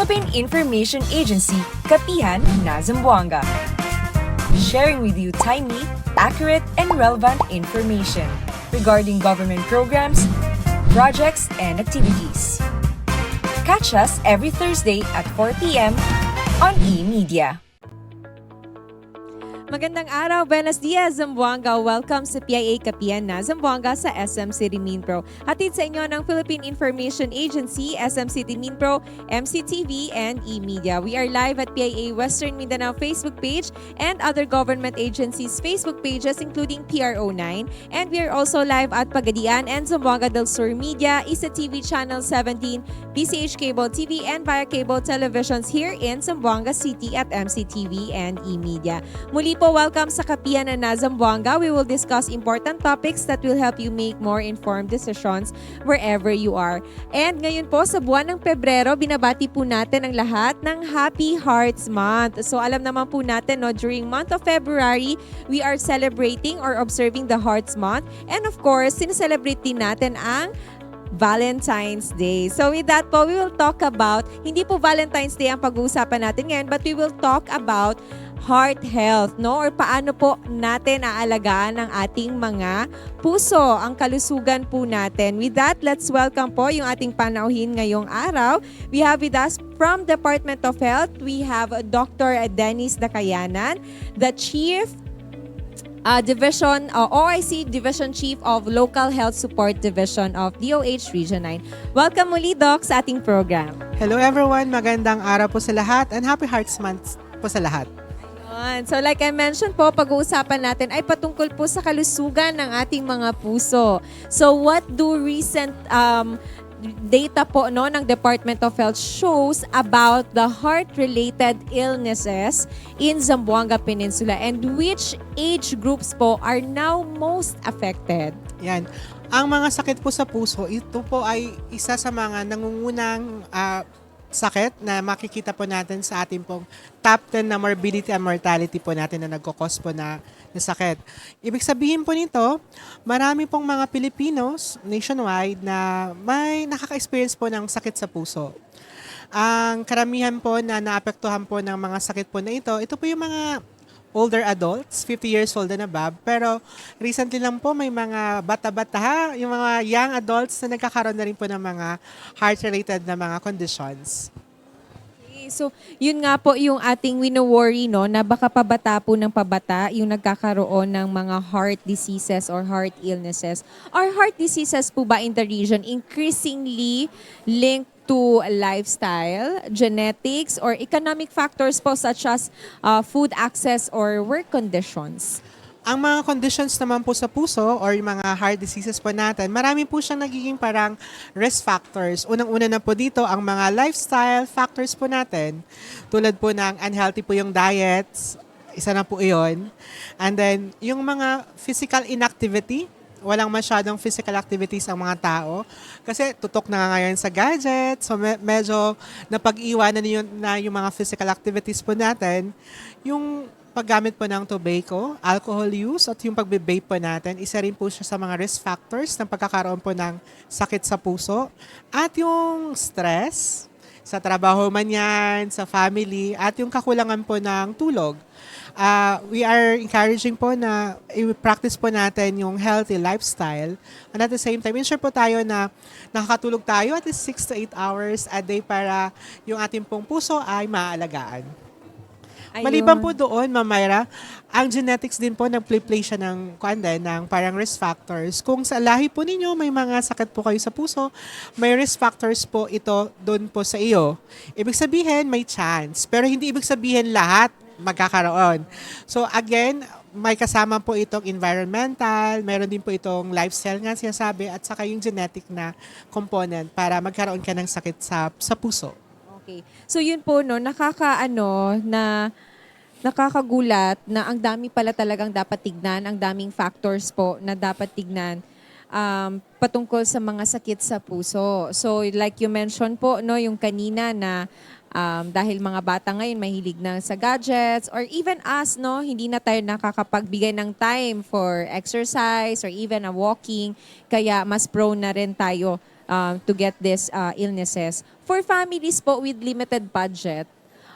Philippine Information Agency, Kapihan na Zamboanga. Sharing with you timely, accurate, and relevant information regarding government programs, projects, and activities. Catch us every Thursday at 4 p.m. on eMedia. Magandang araw, buenos dias, Zamboanga. Welcome sa PIA Kapihan na Zamboanga sa SM City Minpro. Hatid sa inyo ng Philippine Information Agency, SM City Minpro, MCTV, and eMedia. We are live at PIA Western Mindanao Facebook page and other government agencies' Facebook pages including PRO9. And we are also live at Pagadian and Zamboanga del Sur Media, Isa TV Channel 17, PCH Cable TV, and via cable televisions here in Zamboanga City at MCTV and eMedia. Muli po, welcome sa Kapihan na Zamboanga. We will discuss important topics that will help you make more informed decisions wherever you are. And ngayon po, sa buwan ng Pebrero, binabati po natin ang lahat ng Happy Hearts Month. So alam naman po natin, no, during month of February, we are celebrating or observing the Hearts Month. And of course, sineselebrate din natin ang Valentine's Day. So with that po, we will talk about, hindi po Valentine's Day ang pag-uusapan natin ngayon, but we will talk about heart health, no? Or paano po natin aalagaan ang ating mga puso, ang kalusugan po natin. With that, let's welcome po yung ating panauhin ngayong araw. We have with us from Department of Health, we have Dr. Dennis Dakayanan, the Chief OIC Division Chief of Local Health Support Division of DOH Region 9. Welcome muli, Doc, sa ating program. Hello everyone, magandang araw po sa lahat and Happy Hearts Month po sa lahat. So like I mentioned po, pag-uusapan natin ay patungkol po sa kalusugan ng ating mga puso. So what do recent data po, no, ng Department of Health shows about the heart-related illnesses in Zamboanga Peninsula and which age groups po are now most affected? Yan. Ang mga sakit po sa puso, ito po ay isa sa mga nangungunang sakit na makikita po natin sa ating pong top 10 na morbidity and mortality po natin na nagkakos po na sakit. Ibig sabihin po nito, marami pong mga Pilipinos nationwide na may nakaka-experience po ng sakit sa puso. Ang karamihan po na naapektuhan po ng mga sakit po na ito po yung mga older adults, 50 years old and above. Pero recently lang po may mga bata-bata, yung mga young adults na nagkakaroon na rin po ng mga heart-related na mga conditions. Okay, so yun nga po yung ating wino-worry, no, na baka pabata po ng pabata yung nagkakaroon ng mga heart diseases or heart illnesses. Are heart diseases po ba in the region increasingly linked to lifestyle, genetics, or economic factors po such as food access or work conditions? Ang mga conditions naman po sa puso or yung mga heart diseases po natin, marami po siyang nagiging parang risk factors. Unang-una na po dito, ang mga lifestyle factors po natin. Tulad po ng unhealthy po yung diets, isa na po iyon. And then, yung mga physical inactivity, walang masyadong physical activities ang mga tao. Kasi tutok na nga ngayon sa gadgets, so medyo napag-iwanan na yung mga physical activities po natin. Yung paggamit po ng tobacco, alcohol use, at yung pagbe-vape po natin, isa rin po siya sa mga risk factors ng pagkakaroon po ng sakit sa puso. At yung stress, sa trabaho man yan, sa family, at yung kakulangan po ng tulog. We are encouraging po na i-practice po natin yung healthy lifestyle. And at the same time, ensure po tayo na nakakatulog tayo at least 6 to 8 hours a day para yung ating pong puso ay maaalagaan. Ayun. Maliban po doon, Ma'am Myra, ang genetics din po nag-play siya ng parang risk factors. Kung sa lahi po ninyo may mga sakit po kayo sa puso, may risk factors po ito doon po sa iyo. Ibig sabihin, may chance. Pero hindi ibig sabihin lahat magkakaroon. So again, may kasama po itong environmental, meron din po itong lifestyle nga sinasabi, at saka yung genetic na component para magkaroon ka ng sakit sa puso. Okay. So yun po, no, nakakagulat na ang dami pala talagang dapat tignan, ang daming factors po na dapat tignan patungkol sa mga sakit sa puso. So like you mentioned po, no, yung kanina na dahil mga bata ngayon mahilig na sa gadgets, or even us, no, hindi na tayo nakakapagbigay ng time for exercise or even a walking, kaya mas prone na rin tayo to get these illnesses. For families po with limited budget,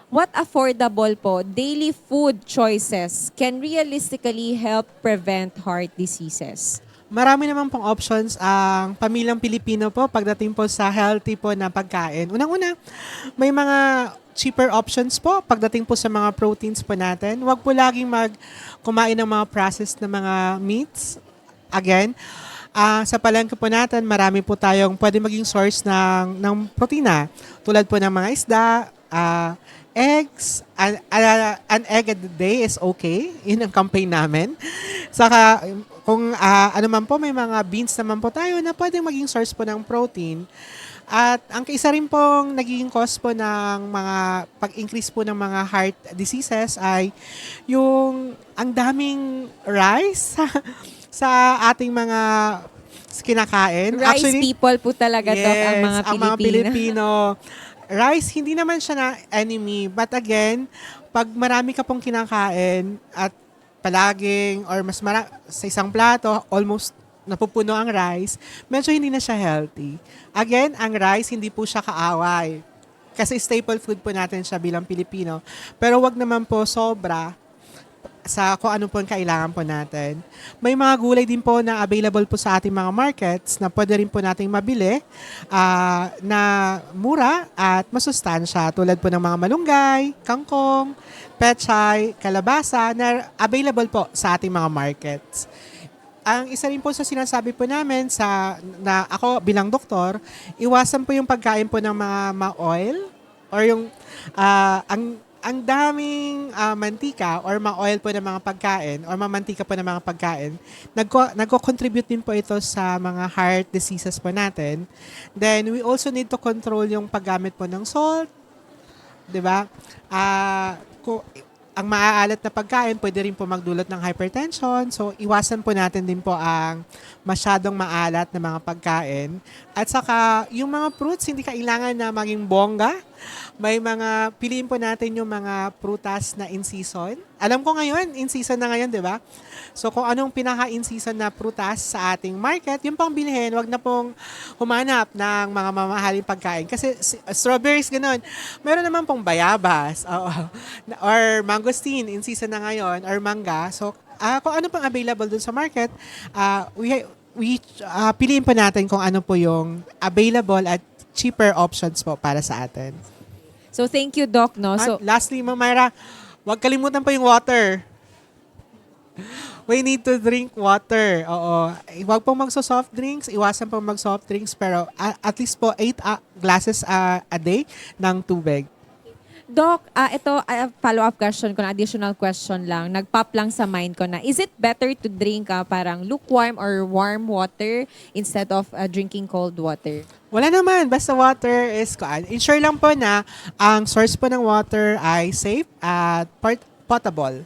what affordable po daily food choices can realistically help prevent heart diseases? Marami naman pong options ang pamilyang Pilipino po pagdating po sa healthy po na pagkain. Unang-una, may mga cheaper options po pagdating po sa mga proteins po natin. Huwag po laging kumain ng mga processed na mga meats. Again, sa palengke po natin, marami po tayong pwede maging source ng protina. Tulad po ng mga isda, eggs, an egg a day is okay. Yun ang campaign namin. Saka, kung ano man po, may mga beans naman po tayo na pwedeng maging source po ng protein. At ang isa rin pong nagiging cause po ng mga pag-increase po ng mga heart diseases ay yung ang daming rice sa ating mga kinakain. Rice people po talaga to ang mga ang mga Pilipino. Pilipino. Rice, hindi naman siya na enemy. But again, pag marami ka pong kinakain at palaging or sa isang plato, almost napupuno ang rice, medyo hindi na siya healthy. Again, ang rice, hindi po siya kaaway. Kasi staple food po natin siya bilang Pilipino. Pero wag naman po sobra sa kung ano po ang kailangan po natin. May mga gulay din po na available po sa ating mga markets na pwede rin po nating mabili na mura at masustansya tulad po ng mga malunggay, kangkong, pechay, kalabasa na available po sa ating mga markets. Ang isa rin po sa sinasabi po namin na ako bilang doktor, iwasan po yung pagkain po ng mga oil or yung ang daming mantika or ma-oil po ng mga pagkain or mamantika po ng mga pagkain, nagko-contribute din po ito sa mga heart diseases po natin. Then, we also need to control yung paggamit po ng salt, di ba? Ang maaalat na pagkain, pwede rin po magdulot ng hypertension. So, iwasan po natin din po ang masyadong maalat na mga pagkain. At saka, yung mga fruits, hindi kailangan na maging bongga. May piliin po natin yung mga prutas na in season. Alam ko ngayon, in season na ngayon, di ba? So, kung anong pinaka-in season na prutas sa ating market, yung pang bilhin, wag na pong humanap ng mga mamahaling pagkain. Kasi strawberries, ganun. Meron naman pong bayabas, or mangosteen, in season na ngayon, or mangga. So, kung ano pang available dun sa market, piliin po natin kung ano po yung available at cheaper options po para sa atin. So thank you, Doc. No? So, Lastly, Ma'am Myra, huwag kalimutan po yung water. We need to drink water. Oo. Huwag pong magso-soft drinks. Iwasan pong mag-soft drinks. Pero at least po 8 glasses a day ng tubig. Doc, ito follow-up question ko na, additional question lang. Nag-pop lang sa mind ko na, is it better to drink parang lukewarm or warm water instead of drinking cold water? Wala naman. Basta water is ensure lang po na ang source po ng water ay safe at potable.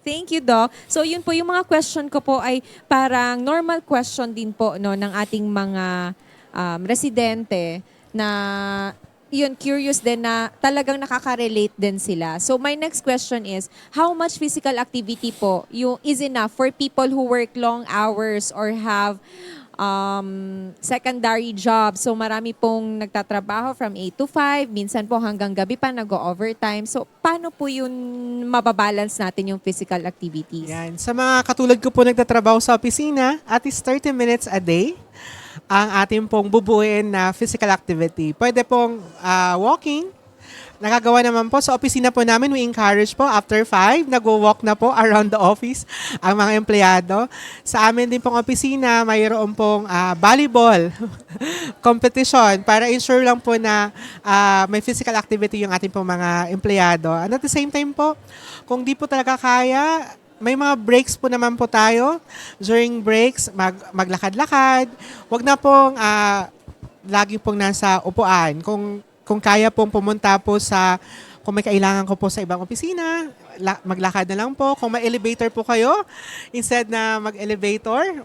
Thank you, Doc. So yun po, yung mga question ko po ay parang normal question din po no, ng ating mga residente na yun, curious din na talagang nakaka-relate din sila. So my next question is, how much physical activity po is enough for people who work long hours or have secondary job? So marami pong nagtatrabaho from 8 to 5, minsan po hanggang gabi pa nag-overtime. So paano po yun mababalance natin yung physical activities? Yan. Sa mga katulad ko po nagtatrabaho sa opisina, at least 30 minutes a day ang ating pong bubuin na physical activity. Pwede pong walking. Nakagawa naman po sa opisina po namin, we encourage po after 5, nag-walk na po around the office ang mga empleyado. Sa amin din pong opisina, mayroon pong volleyball competition para ensure lang po na may physical activity yung ating pong mga empleyado. And at the same time po, kung di po talaga kaya, may mga breaks po naman po tayo. During breaks, maglakad-lakad. Huwag na pong lagi pong nasa upuan. Kung kaya pong pumunta po kung may kailangan ko po sa ibang opisina, maglakad na lang po. Kung may elevator po kayo, instead na mag-elevator,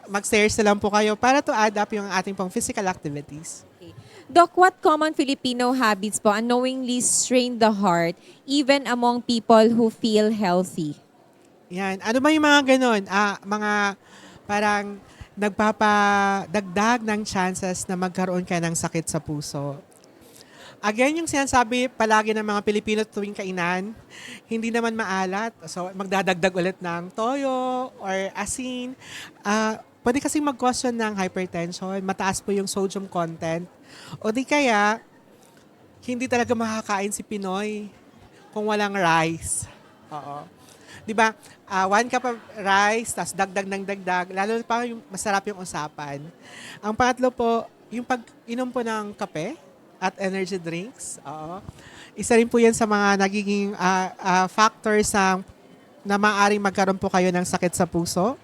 mag-stairs na lang po kayo para to add up yung ating pong physical activities. Doc, what common Filipino habits po unknowingly strain the heart even among people who feel healthy? Yan. Ano ba yung mga ganon? Mga parang nagpapadagdag ng chances na magkaroon ka ng sakit sa puso. Again, yung sinasabi palagi ng mga Pilipino tuwing kainan, hindi naman maalat. So, magdadagdag ulit ng toyo or asin. Pwede kasing mag-cause yun ng hypertension, mataas po yung sodium content. O di kaya, hindi talaga makakain si Pinoy kung walang rice. Oo. 'Di ba? 1 cup of rice, tas dagdag ng dagdag, lalo pa yung masarap yung usapan. Ang pangatlo po, yung pag-inom po ng kape at energy drinks. Oo. Isa rin po yan sa mga nagiging factors na maaaring magkaroon po kayo ng sakit sa puso.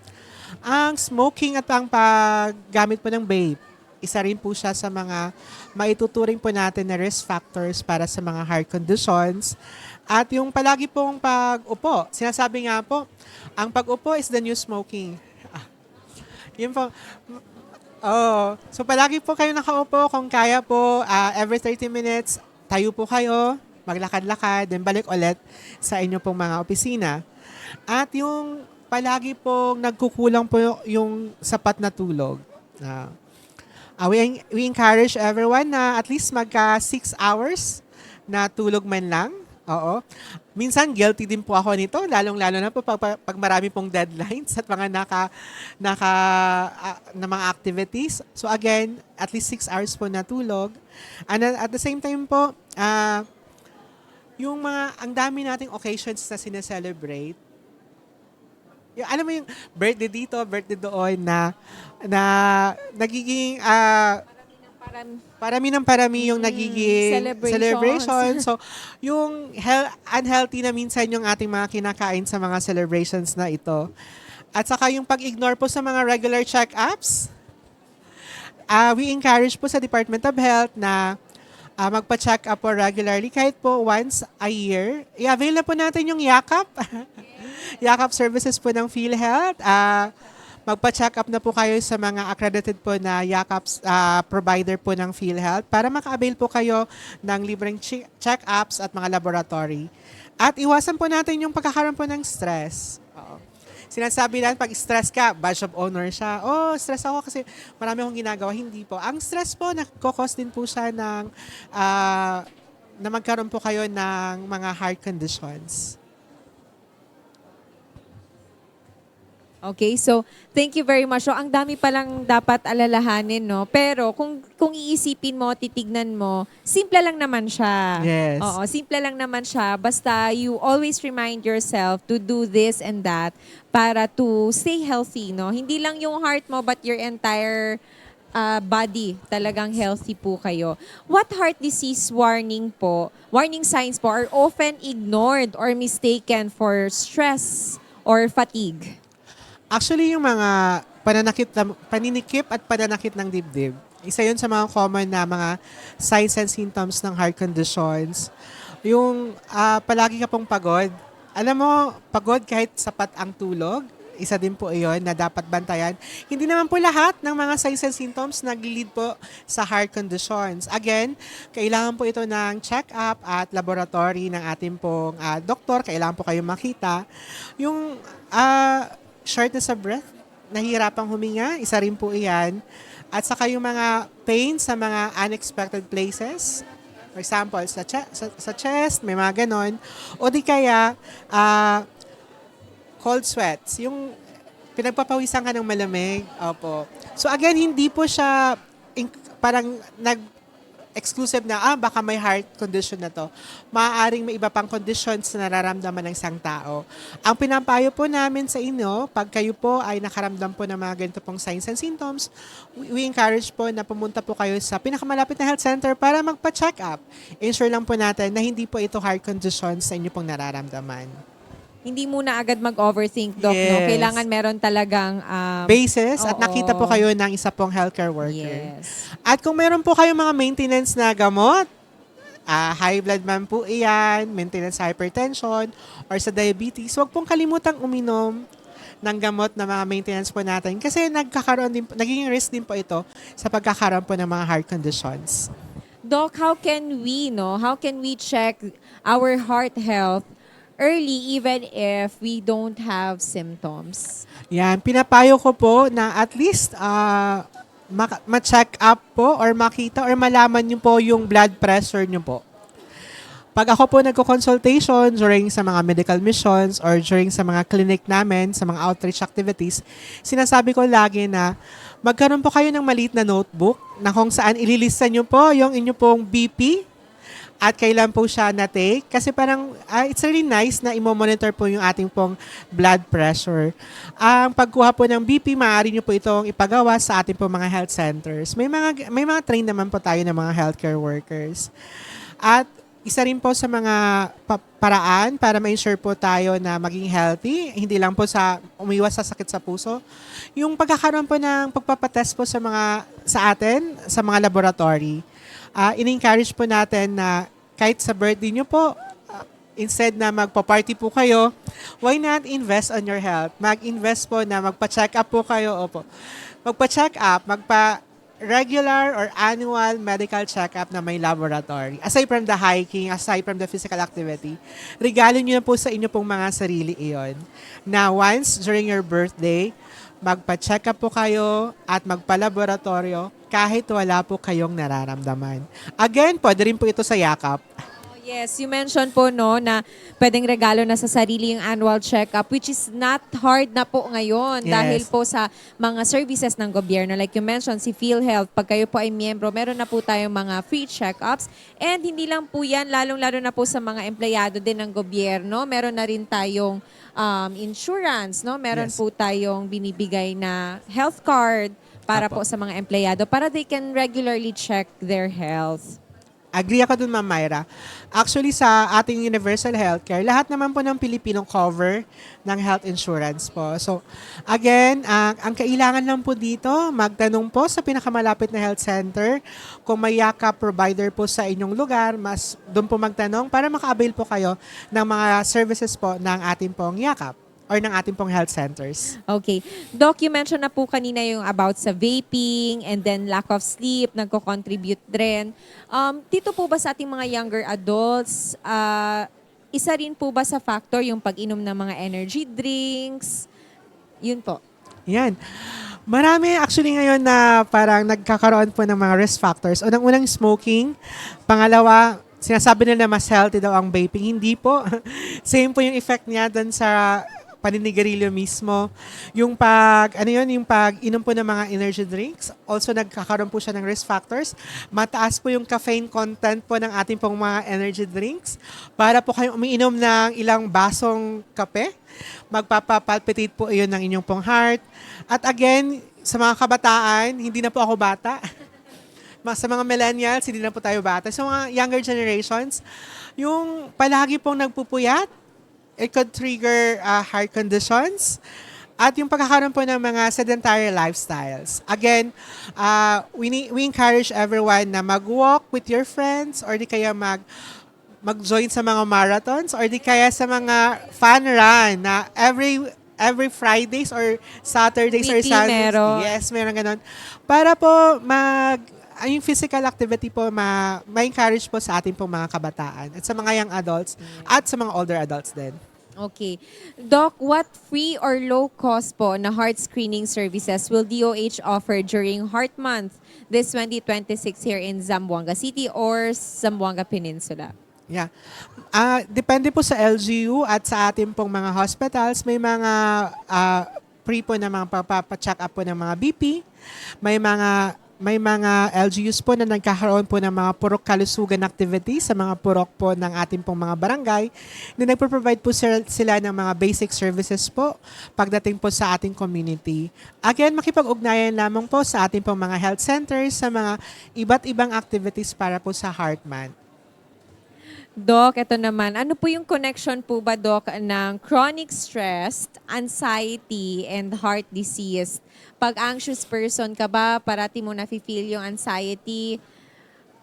Ang smoking at ang paggamit po ng vape, isa rin po siya sa mga maituturing po natin na risk factors para sa mga heart conditions. At yung palagi pong pag-upo, sinasabi nga po, ang pag-upo is the new smoking. Yun po. Oh, so palagi po kayo nakaupo, kung kaya po, every 30 minutes, tayo po kayo, maglakad-lakad, then balik ulit sa inyo pong mga opisina. At yung palagi pong nagkukulang po yung sapat na tulog. We encourage everyone na at least magka 6 hours na tulog man lang. Oo. Minsan guilty din po ako nito, lalong-lalo na po pag marami pong deadlines at mga na mga activities. So again, at least 6 hours po na tulog. And at the same time po, ang dami nating occasions na sineselebrate. Alam mo yung birthday dito, birthday doon na nagiging parami yung nagiging celebration. So, yung unhealthy na minsan yung ating mga kinakain sa mga celebrations na ito. At saka yung pag-ignore po sa mga regular check-ups. We encourage po sa Department of Health na magpa-check up po regularly kahit po once a year. I-avail na po natin yung yakap. Yakap services po ng PhilHealth. Magpa-check up na po kayo sa mga accredited po na yakap provider po ng PhilHealth para maka-avail po kayo ng libreng check-ups at mga laboratory. At iwasan po natin yung pagkakaroon po ng stress. Sinasabi natin, pag stress ka, badge of honor siya. Oh, stress ako kasi marami akong ginagawa. Hindi po. Ang stress po, nakukos din po siya na magkaroon po kayo ng mga heart conditions. Okay, so thank you very much. So ang dami palang dapat alalahanin, no? Pero kung iisipin mo, titignan mo, simple lang naman siya. Yes. Oo, simple lang naman siya. Basta you always remind yourself to do this and that para to stay healthy, no? Hindi lang yung heart mo but your entire body talagang healthy po kayo. What heart disease warning signs po are often ignored or mistaken for stress or fatigue? Actually, yung mga paninikip at pananakit ng dibdib, isa yun sa mga common na mga signs and symptoms ng heart conditions. Yung palagi ka pong pagod. Alam mo, pagod kahit sapat ang tulog, isa din po iyon na dapat bantayan. Hindi naman po lahat ng mga signs and symptoms nag-lead po sa heart conditions. Again, kailangan po ito ng check-up at laboratory ng ating pong doktor. Kailangan po kayo makita. Yung shortness of breath, nahihirapang huminga, isa rin po iyan. At saka yung mga pain sa mga unexpected places, for example, sa chest, may mga ganon. O di kaya, cold sweats, yung pinagpapawisan ka ng malamig. Opo. So again, hindi po siya parang exclusive na, baka may heart condition na to. Maaaring may iba pang conditions na nararamdaman ng isang tao. Ang pinapayo po namin sa inyo, pag kayo po ay nakaramdam po ng mga ganito pong signs and symptoms, we encourage po na pumunta po kayo sa pinakamalapit na health center para magpa-check up. Ensure lang po natin na hindi po ito heart conditions sa inyo pong nararamdaman. Hindi muna agad mag-overthink, Doc, no? Kailangan meron talagang basis at nakita po kayo ng isa pong healthcare worker. Yes. At kung meron po kayong mga maintenance na gamot, high blood man po iyan, maintenance hypertension, or sa diabetes, huwag pong kalimutang uminom ng gamot na mga maintenance po natin kasi nagiging risk din po ito sa pagkakaroon po ng mga heart conditions. Doc, how can we check our heart health early even if we don't have symptoms? Yan, pinapayo ko po na at least ma-check up po or makita or malaman niyo po yung blood pressure niyo po. Pag ako po nagko-consultation during sa mga medical missions or during sa mga clinic namin, sa mga outreach activities, sinasabi ko lagi na magkaroon po kayo ng maliit na notebook na kung saan ililista nyo po yung inyo pong BP at kailan po siya na-take. Kasi parang it's really nice na imo-monitor po yung ating pong blood pressure. Ang pagkuha po ng BP, maaari nyo po itong ipagawa sa ating pong mga health centers. May mga train naman po tayo ng mga healthcare workers. At isa rin po sa mga paraan para ma-ensure po tayo na maging healthy, hindi lang po sa umiwas sa sakit sa puso, yung pagkakaroon po ng pagpapatest po sa atin, sa mga laboratory. In-encourage po natin na kahit sa birthday nyo po, instead na magpa-party po kayo, why not invest on your health? Mag-invest po na magpa-check up po kayo. Opo. Magpa-check up, regular or annual medical check-up na may laboratory. Aside from the hiking, aside from the physical activity, regalo nyo na po sa inyo pong mga sarili iyon. Na once during your birthday, magpa-check up po kayo at magpa-laboratorio kahit wala po kayong nararamdaman. Again, pwede rin po ito sa yakap. Yes, you mentioned po no na pwedeng regalo na sa sarili yung annual check-up, which is not hard na po ngayon Yes. dahil po sa mga services ng gobyerno. Like you mentioned, si PhilHealth, pag kayo po ay miyembro, meron na po tayong mga free check-ups. And hindi lang po yan, lalong-lalo na po sa mga empleyado din ng gobyerno. Meron na rin tayong insurance, no? Meron Yes. po tayong binibigay na health card para Apo. po sa mga empleyado para they can regularly check their health. Agree ako dun, Ma'am Myra. Actually, sa ating universal healthcare, lahat naman po ng Pilipinong cover ng health insurance po. So, again, ang kailangan lang po dito, magtanong po sa pinakamalapit na health center. Kung may yakap provider po sa inyong lugar, mas doon po magtanong para maka-avail po kayo ng mga services po ng ating pong yakap or ng ating pong health centers. Okay. Doc, you mentioned na po kanina yung about sa vaping and then lack of sleep, nagko-contribute din. Dito po ba sa ating mga younger adults, isa rin po ba sa factor yung pag-inom ng mga energy drinks? Yun po. Yan. Marami actually ngayon na parang nagkakaroon po ng mga risk factors. Unang-unang smoking. Pangalawa, sinasabi nila mas healthy daw ang vaping. Hindi po. Same po yung effect niya doon sa paninigarilyo mismo. Yung pag-inom po ng mga energy drinks, also nagkakaroon po siya ng risk factors. Mataas po yung caffeine content po ng ating pong mga energy drinks. Para po kayong umiinom ng ilang basong kape, magpapapalpitate po iyon ng inyong pong heart. At again, sa mga kabataan, hindi na po ako bata. Sa mga millennials, hindi na po tayo bata. Sa mga younger generations, yung palagi pong nagpupuyat, it could trigger heart conditions at yung pagkakaroon po ng mga sedentary lifestyles. Again, we encourage everyone na mag-walk with your friends or di kaya mag-join sa mga marathons or di kaya sa mga fun run na every Fridays or Saturdays or Weekly Sundays. meron. Yes, meron ganun. Para po yung physical activity po ma-encourage po sa ating pong mga kabataan at sa mga young adults at sa mga older adults din. Okay. Doc, what free or low cost po na heart screening services will DOH offer during Heart Month this 2026 here in Zamboanga City or Zamboanga Peninsula? Yeah. Depende po sa LGU at sa ating pong mga hospitals. May mga free po na mga papacheck up po ng mga BP. May mga LGUs po na nagkakaroon po ng mga purok kalusugan activities sa mga purok po ng ating pong mga barangay na nagpo-provide po sila ng mga basic services po pagdating po sa ating community. Again, makipag-ugnayan lamang po sa ating pong mga health centers sa mga iba't ibang activities para po sa Heart Month. Doc, ito naman. Ano po yung connection po ba, Doc, ng chronic stress, anxiety, and heart disease? Pag anxious person ka ba, parati mo nafe-feel yung anxiety,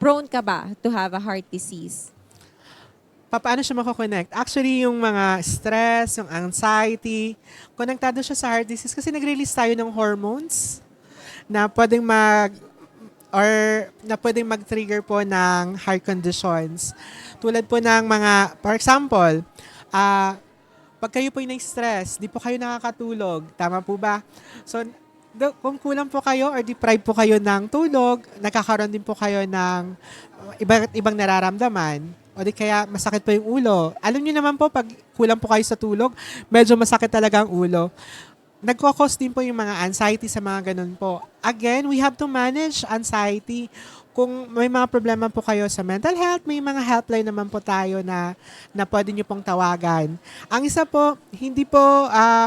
prone ka ba to have a heart disease? Paano siya mako-connect? Actually, yung mga stress, yung anxiety, konektado siya sa heart disease kasi nag-release tayo ng hormones na pwedeng mag-trigger po ng heart conditions. Tulad po ng mga, for example, Pag kayo po yung stress, di po kayo nakakatulog. Tama po ba? So, kung kulang po kayo or deprived po kayo ng tulog, nakakaroon din po kayo ng ibang nararamdaman. O di kaya masakit po yung ulo. Alam niyo naman po, pag kulang po kayo sa tulog, medyo masakit talaga ang ulo. Nagkakos din po yung mga anxiety sa mga ganun po. Again, we have to manage anxiety. Kung may mga problema po kayo sa mental health, may mga helpline naman po tayo na pwede nyo pong tawagan. Ang isa po,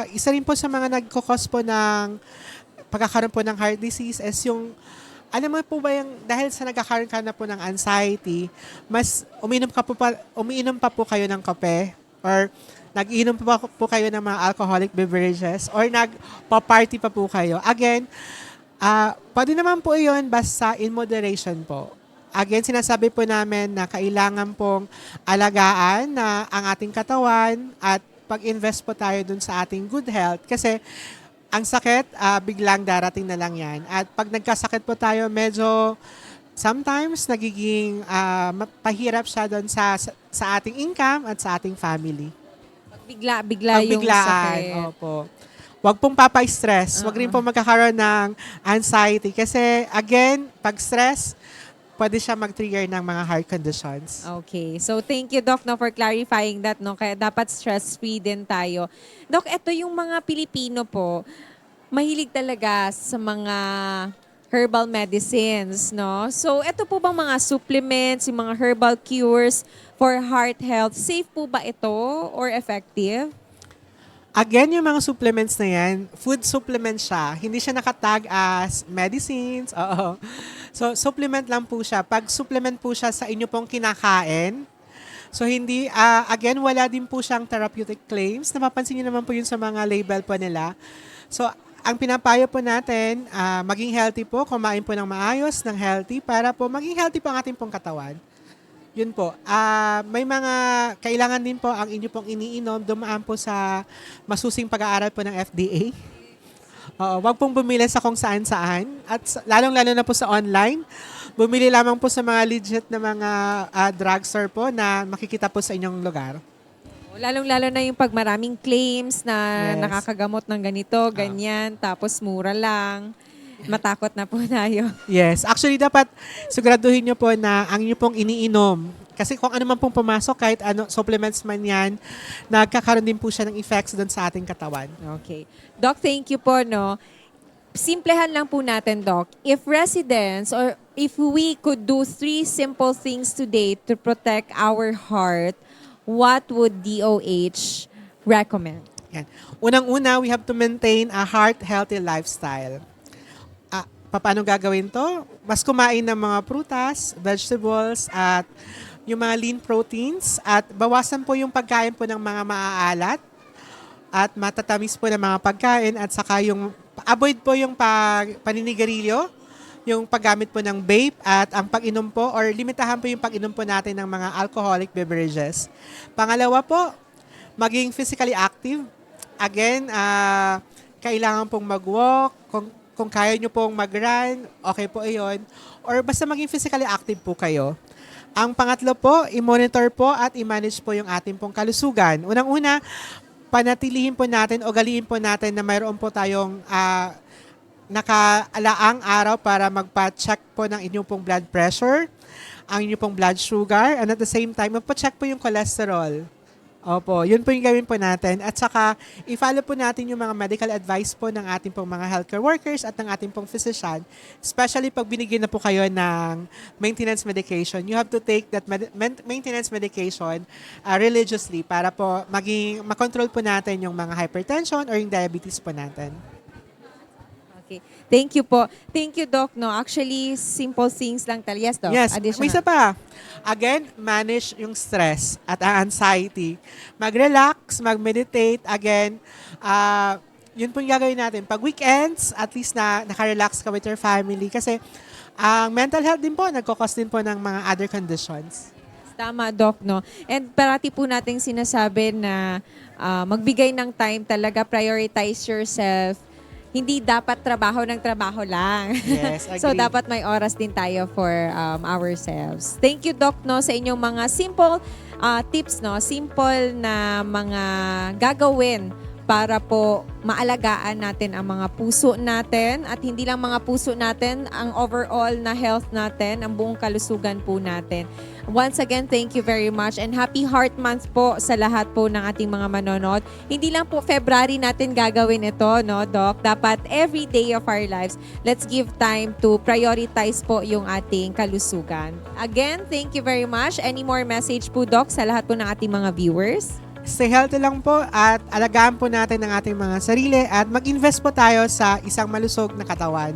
isa rin po sa mga nagkakos po ng pagkakaroon po ng heart disease is yung, alam mo po ba yung, dahil sa nagkakaroon ka na po ng anxiety, mas umiinom pa po kayo ng kape or nag-inom pa po kayo ng mga alcoholic beverages or nagpa-party pa po kayo. Again, pwede naman po yun basta in moderation po. Again, sinasabi po namin na kailangan pong alagaan na ang ating katawan at pag-invest po tayo dun sa ating good health kasi ang sakit, biglang darating na lang yan. At pag nagkasakit po tayo, medyo sometimes nagiging pahirap siya doon sa ating income at sa ating family. Bigla yung sakit. Opo. Huwag pong papa-stress. Huwag rin pong magkakaroon ng anxiety. Kasi, again, pag stress, pwede siya mag-trigger ng mga heart conditions. Okay. So, thank you, Doc, no, for clarifying that. No? Kaya dapat stress-free din tayo. Doc, ito yung mga Pilipino po, mahilig talaga sa mga herbal medicines, no? So, ito po bang mga supplements, yung mga herbal cures for heart health, safe po ba ito or effective? Again, yung mga supplements na yan, food supplement siya. Hindi siya nakatag as medicines. Oo. So, supplement lang po siya. Pag supplement po siya sa inyo pong kinakain, so hindi, again, wala din po siyang therapeutic claims. Napapansin niyo naman po yun sa mga label po nila. So, ang pinapayo po natin, maging healthy po, kumain po ng maayos, ng healthy, para po maging healthy po ang ating pong katawan. Yun po. May mga kailangan din po ang inyo pong iniinom, dumaan po sa masusing pag-aaral po ng FDA. Wag pong bumili sa kung saan-saan. At lalong-lalo na po sa online. Bumili lamang po sa mga legit na mga drugstore po na makikita po sa inyong lugar. Lalong-lalo na yung pag maraming claims na Yes. nakakagamot ng ganito, ganyan, tapos mura lang. Matakot na po tayo. Yes. Actually, dapat siguraduhin nyo po na ang inyo pong iniinom. Kasi kung ano man pong pumasok, kahit ano, supplements man yan, nagkakaroon din po siya ng effects doon sa ating katawan. Okay. Doc, thank you po, no? Simplehan lang po natin, Doc. If residents or if we could do 3 simple things today to protect our heart, what would DOH recommend? Yan. Unang-una, we have to maintain a heart-healthy lifestyle. Paano gagawin to? Mas kumain ng mga prutas, vegetables, at yung mga lean proteins. At bawasan po yung pagkain po ng mga maaalat at matatamis po ng mga pagkain. At saka yung avoid po yung paninigarilyo, yung paggamit po ng vape at ang pag-inom po or limitahan po yung pag-inom po natin ng mga alcoholic beverages. Pangalawa po, maging physically active. Again, kailangan pong mag-walk. Kung kaya nyo pong mag-run, okay po iyon. Or basta maging physically active po kayo. Ang pangatlo po, i-monitor po at i-manage po yung ating pong kalusugan. Unang-una, panatilihin po natin o galiin po natin na mayroon po tayong nakaalaang araw para magpa-check po ng inyong pong blood pressure, ang inyong pong blood sugar, and at the same time, magpa-check po yung cholesterol. Opo, yun po yung gawin po natin. At saka, i-follow po natin yung mga medical advice po ng ating pong mga healthcare workers at ng ating pong physician. Especially pag binigyan na po kayo ng maintenance medication. You have to take that maintenance medication religiously para po makontrol po natin yung mga hypertension or yung diabetes po natin. Okay. Thank you po. Thank you, Doc. No, actually, simple things lang talaga. Yes, Doc. Yes, Additional. may isa pa. Again, manage yung stress at anxiety. Mag-relax, mag-meditate. Again, yun po yung gagawin natin. Pag weekends, at least naka-relax ka with your family. Kasi ang mental health din po, nagkakos din po ng mga other conditions. Tama, Doc, no? And parati po nating sinasabi na magbigay ng time talaga, prioritize yourself. hindi dapat trabaho ng trabaho lang. Yes, So, agree. dapat may oras din tayo for ourselves. Thank you, Doc, no, sa inyong mga simple tips, no? Simple na mga gagawin para po maalagaan natin ang mga puso natin at hindi lang mga puso natin, ang overall na health natin, ang buong kalusugan po natin. Once again, thank you very much and happy Heart Month po sa lahat po ng ating mga manonood. Hindi lang po February natin gagawin ito, no, Doc? Dapat every day of our lives, let's give time to prioritize po yung ating kalusugan. Again, thank you very much. Any more message po, Doc, sa lahat po ng ating mga viewers? Stay healthy lang po at alagaan po natin ang ating mga sarili at mag-invest po tayo sa isang malusog na katawan.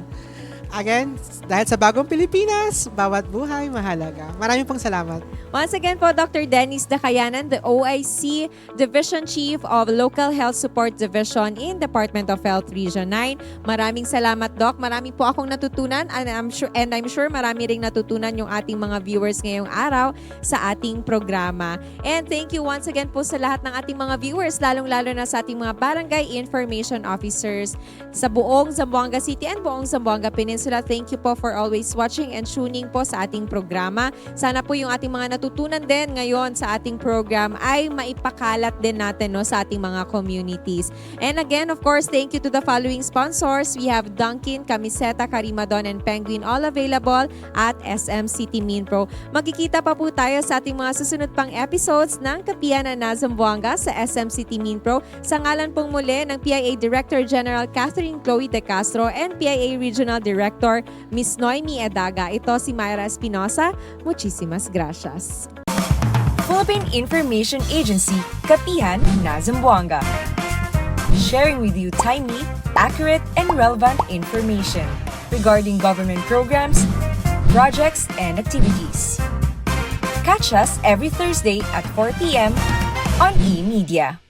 Again, dahil sa bagong Pilipinas, bawat buhay mahalaga. Maraming pong salamat. Once again po, Dr. Dennis Dacayanan, the OIC Division Chief of Local Health Support Division in Department of Health Region 9. Maraming salamat, Doc. Marami po akong natutunan and I'm sure marami ring natutunan yung ating mga viewers ngayong araw sa ating programa. And thank you once again po sa lahat ng ating mga viewers, lalong-lalo na sa ating mga Barangay Information Officers sa buong Zamboanga City and buong Zamboanga Peninsula. Thank you po for always watching and tuning po sa ating programa. Sana po yung ating mga natutunan din ngayon sa ating program ay maipakalat din natin, no, sa ating mga communities. And again, of course, thank you to the following sponsors. We have Dunkin, Camiseta, Carimadon, and Penguin, all available at SM City Minpro. Magkikita pa po tayo sa ating mga susunod pang episodes ng Kapiyanan na Zamboanga sa SM City Minpro. Sa ngalan pong muli ng PIA Director General Catherine Chloe De Castro and PIA Regional Director Miss Noemi Edaga. Ito si Myra Espinosa. Muchísimas gracias. Philippine Information Agency, Kapihan na Zamboanga. Sharing with you timely, accurate, and relevant information regarding government programs, projects, and activities. Catch us every Thursday at 4 p.m. on eMedia.